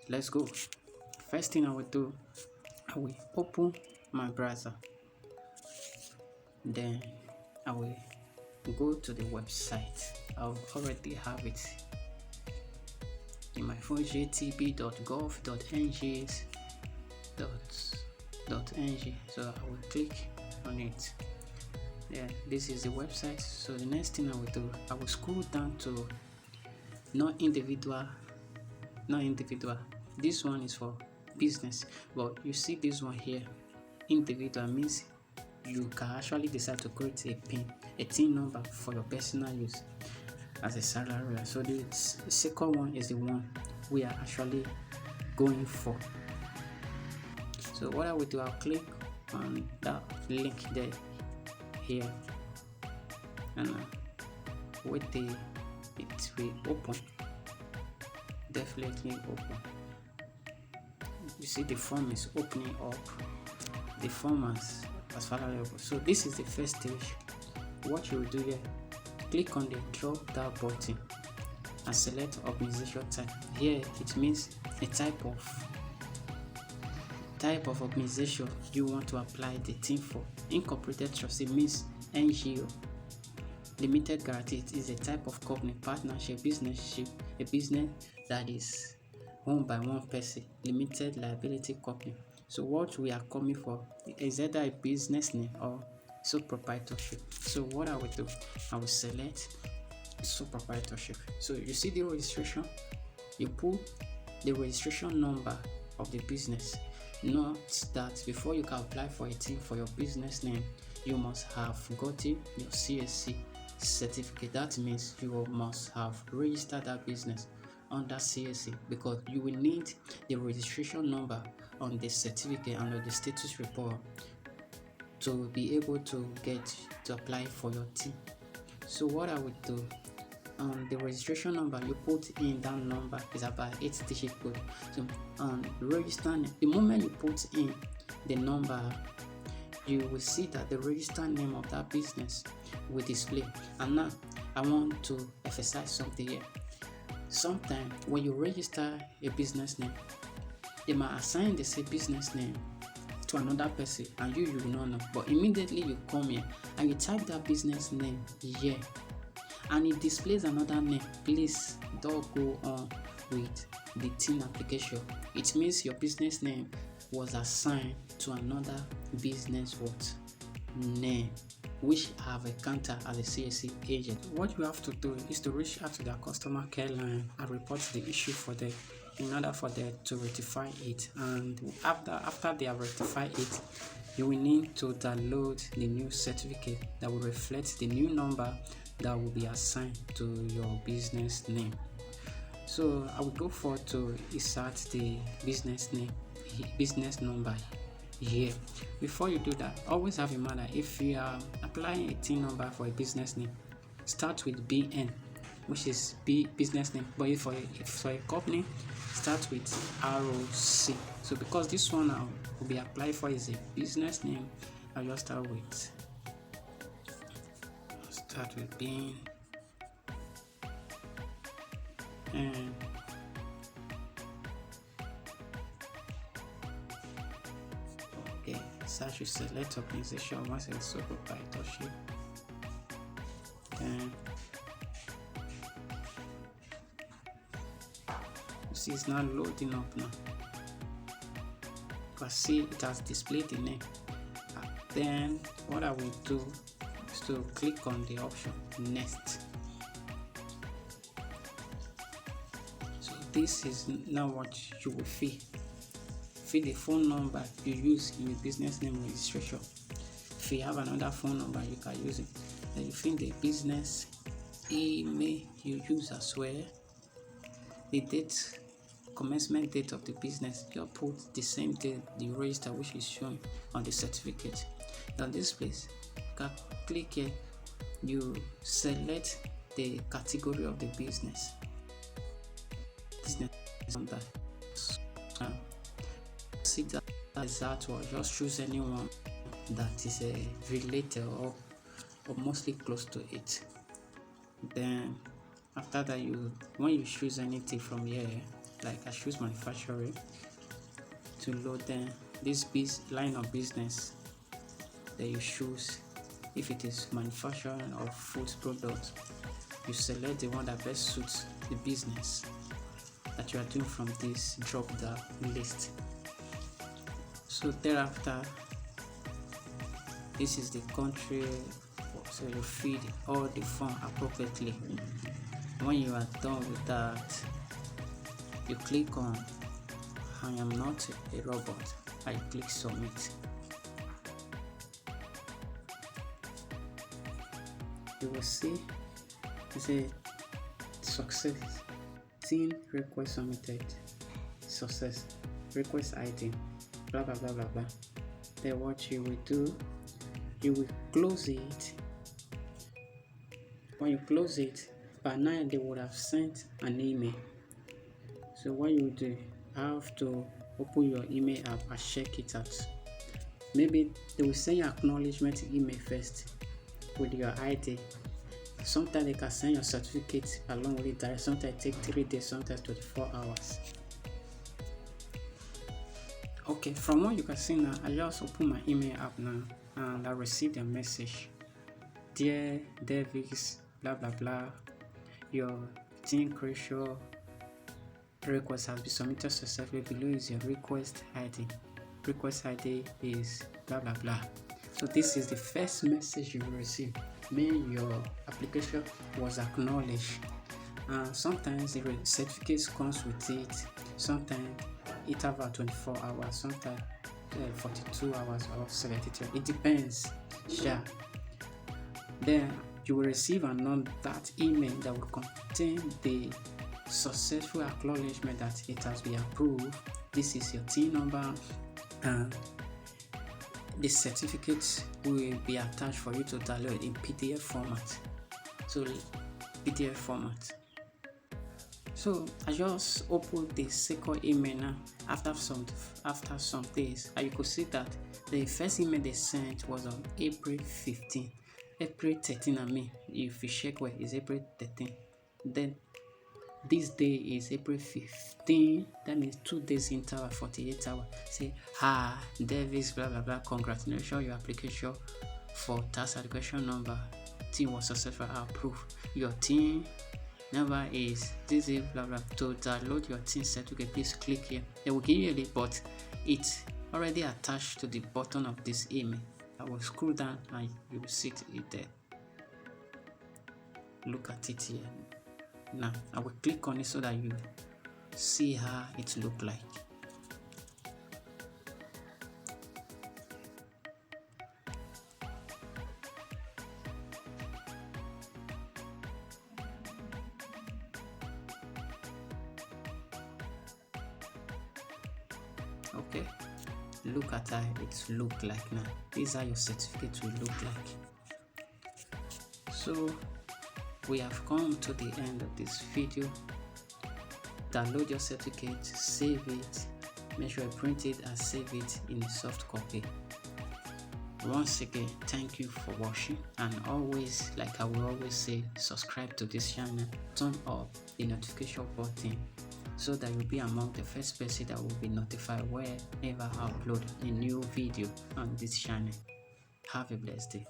let's go. First thing I will do, I will open my browser, then I will go to the website. I'll already have it in my phone, jtb.gov.ng. So I will click on it. Yeah, this is the website. So the next thing I will do, I will scroll down to not individual. This one is for business, but you see this one here, individual, means you can actually decide to create a TIN number for your personal use as a salary. So the second one is the one we are actually going for. So what I will do, I'll click on that link there here and wait till it will open. Definitely open. You see the form is opening up. The form as far as so this is the first stage. What you will do here, click on the drop down button and select organization type. Here it means a type of organization you want to apply the TIN for. Incorporated trust, it means NGO. Limited guarantee, it is a type of company, partnership, a business that is owned by one person. Limited liability company. So what we are coming for is either a business name or sole proprietorship. So what I will do, I will select sole proprietorship. So you see the registration, you put the registration number of the business. Note that before you can apply for a TIN for your business name, you must have gotten your CSC certificate. That means you must have registered that business under CSC, because you will need the registration number on the certificate and on the status report to be able to apply for your TIN. So what I would do, the registration number, you put in that number is about 8-digit code. So register, the moment you put in the number, you will see that the registered name of that business will display. And now I want to emphasize something here. Sometimes when you register a business name, they might assign the same business name to another person and you will not know. But immediately you come here and you type that business name here and it displays another name, please don't go on with the TIN application. It means your business name was assigned to another business name, which have a counter as a CSC agent. What you have to do is to reach out to their customer care line and report the issue for them in order for them to rectify it. And after they have rectified it, you will need to download the new certificate that will reflect the new number that will be assigned to your business name. So I will go forward to insert the business number here. Before you do that, always have in mind that if you are applying a TIN number for a business name, start with BN, which is business name. But if for a company, start with ROC. So because this one now will be applied for is a business name, I'll just start with BN and okay, search with select organization once it's sole proprietorship, and you see it's now loading up now. You can see it has displayed the name. Then what I will do is to click on the option next. So this is now what you will fill the phone number you use in your business name registration. If you have another phone number, you can use it. Then you fill the business email you use as well, the commencement date of the business. You put the same date the register which is shown on the certificate. Then this place, you can click here, you select the category of the business number. See that exact one, just choose anyone that is related or mostly close to it. Then after that, when you choose anything from here, like I choose manufacturing to load. Then this line of business that you choose, if it is manufacturing or food products, you select the one that best suits the business that you are doing from this drop down list. So thereafter, this is the country, so you feed all the form appropriately. When you are done with that, you click on I am not a robot. I click submit. You will see it's a success. TIN request submitted. Success. Request ID. Blah blah blah blah blah. Then what you will do, you will close it. When you close it, by now they would have sent an email. So what you do, have to open your email app and check it out. Maybe they will send your acknowledgement email first with your ID. Sometimes they can send your certificate along with it direct. Sometimes it takes 3 days, sometimes 24 hours. Okay, from what you can see now, I just open my email app now and I received a message. Dear Davis, blah blah blah, your TIN crucial request has been submitted successfully. Below is your request ID. Request ID is blah blah blah. So this is the first message you will receive, meaning your application was acknowledged. Sometimes the certificate comes with it. Sometimes it have about 24 hours. Sometimes 42 hours or 72. It depends. Yeah. Then you will receive that email that will contain the successful acknowledgement that it has been approved. This is your TIN number, and the certificate will be attached for you to download in PDF format. So PDF format. So I just opened the second email now after some days, and you could see that the first email they sent was on April 15. April 13, I mean, if you check where is April 13. Then this day is April 15. That means 2 days interval, 48 hours. Say, hi, Davis, blah blah blah. Congratulations, your application for tax allocation number TIN was successfully approved. Your TIN number is this, blah blah. To download your TIN certificate, please click here. They will give you a link, but it's already attached to the bottom of this email. I will scroll down and you will see it there. Look at it here. Now I will click on it so that you see how it look like. Okay, look at how it look like now. This is how your certificate will look like. So we have come to the end of this video. Download your certificate, save it, make sure you print it and save it in a soft copy. Once again, thank you for watching, and always, like I will always say, subscribe to this channel, turn up the notification button so that you'll be among the first person that will be notified whenever I upload a new video on this channel. Have a blessed day.